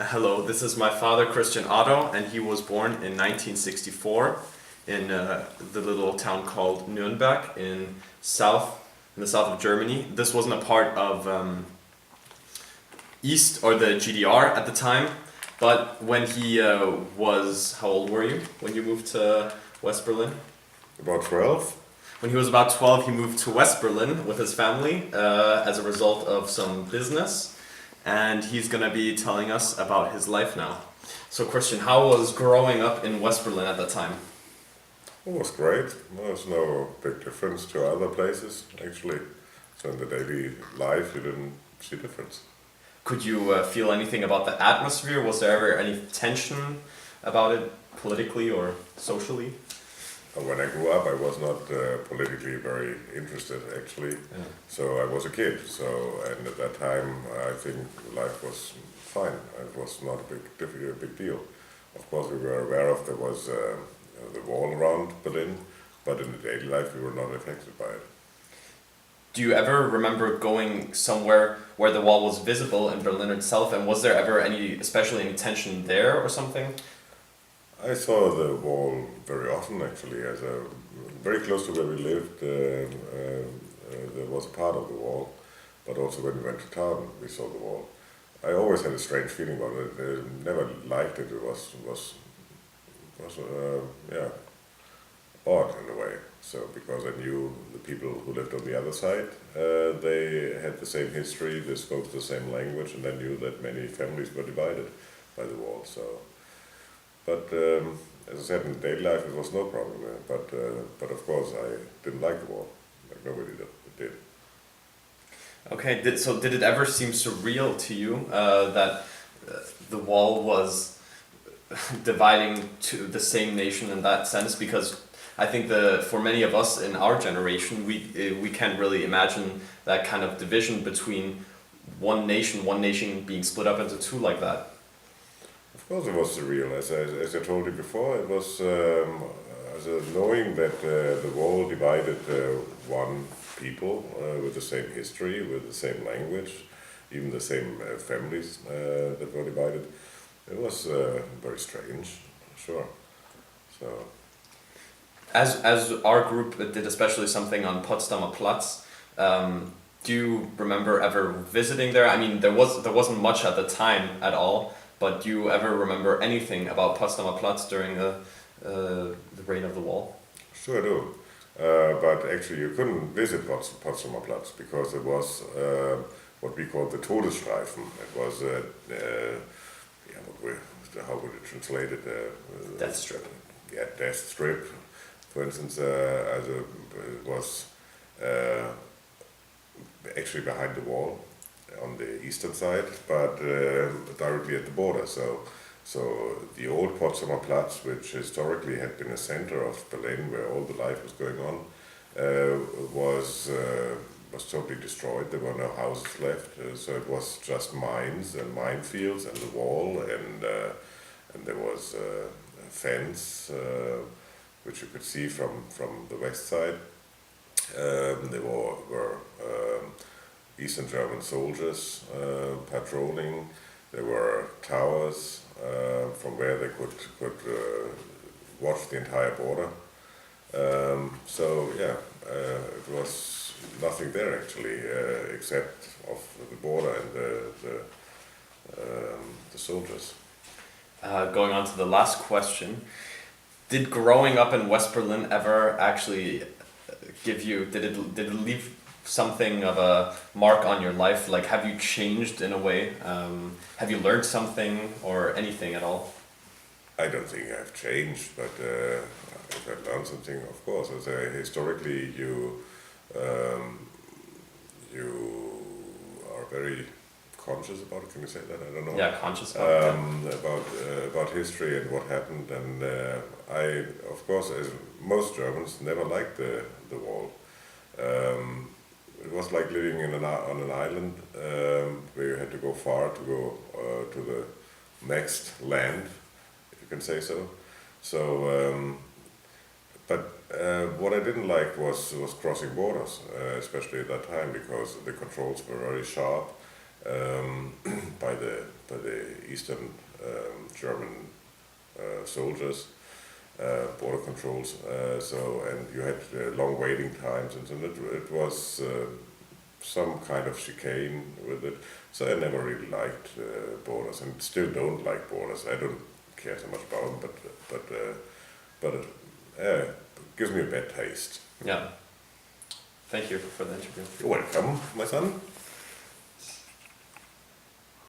Hello, this is my father, Christian Otto, and he was born in 1964 in the little town called Nuremberg in the south of Germany. This wasn't a part of East or the GDR at the time, but when he was, how old were you when you moved to West Berlin? About 12? When he was about 12, he moved to West Berlin with his family as a result of some business, and he's going to be telling us about his life now. So, Christian, how was growing up in West Berlin at that time? It was great. There's no big difference to other places, actually. So in the daily life, you didn't see difference. Could you feel anything about the atmosphere? Was there ever any tension about it politically or socially? When I grew up, I was not politically very interested, actually. Yeah. So I was a kid. And at that time, I think life was fine. It was not a big deal. Of course, we were aware of there was the wall around Berlin, but in the daily life, we were not affected by it. Do you ever remember going somewhere where the wall was visible in Berlin itself, and was there ever especially any tension there or something? I saw the wall very often, actually, very close to where we lived. There was a part of the wall, but also when we went to town, we saw the wall. I always had a strange feeling about it. I never liked it. It was yeah, odd in a way. So because I knew the people who lived on the other side, they had the same history, they spoke the same language, and I knew that many families were divided by the wall. But as I said, in daily life it was no problem. But of course I didn't like the wall, like nobody did. Okay, did it ever seem surreal to you that the wall was dividing to the same nation in that sense? Because I think for many of us in our generation, we can't really imagine that kind of division between one nation being split up into two like that. Of course it was surreal. As I told you before, it was knowing that the wall divided one people with the same history, with the same language, even the same families that were divided. It was very strange, sure. So. As our group did especially something on Potsdamer Platz, do you remember ever visiting there? I mean, there wasn't much at the time at all, but do you ever remember anything about Potsdamer Platz during the reign of the wall? Sure I do. But actually you couldn't visit Potsdamer Platz because it was what we call the Todesstreifen. It was, how would you translate it? Death strip. Yeah, death strip. For instance, it was actually behind the wall on the eastern side, but directly at the border. So the old Potsdamer Platz, which historically had been a center of Berlin where all the life was going on, was totally destroyed. There were no houses left, so it was just mines and minefields and the wall, and there was a fence which you could see from the west side. There were Eastern German soldiers patrolling. There were towers from where they could watch the entire border. It was nothing there actually, except of the border and the soldiers. Going on to the last question, did growing up in West Berlin ever actually did it leave something of a mark on your life? Like, have you changed in a way? Have you learned something or anything at all? I don't think I've changed, but if I've learned something, of course. Historically, you are very conscious about it. Can you say that? I don't know. Yeah, conscious about it. About history and what happened, and I, of course, as most Germans, never liked the wall. It was like living on an island where you had to go far to go to the next land, if you can say so. What I didn't like was crossing borders, especially at that time, because the controls were very sharp, um, by the Eastern German soldiers, border controls. And you had long waiting times, and so it was some kind of chicane with it. So I never really liked borders, and still don't like borders. I don't care so much about them, but it gives me a bad taste. Yeah. Thank you for the interview. You're welcome, my son.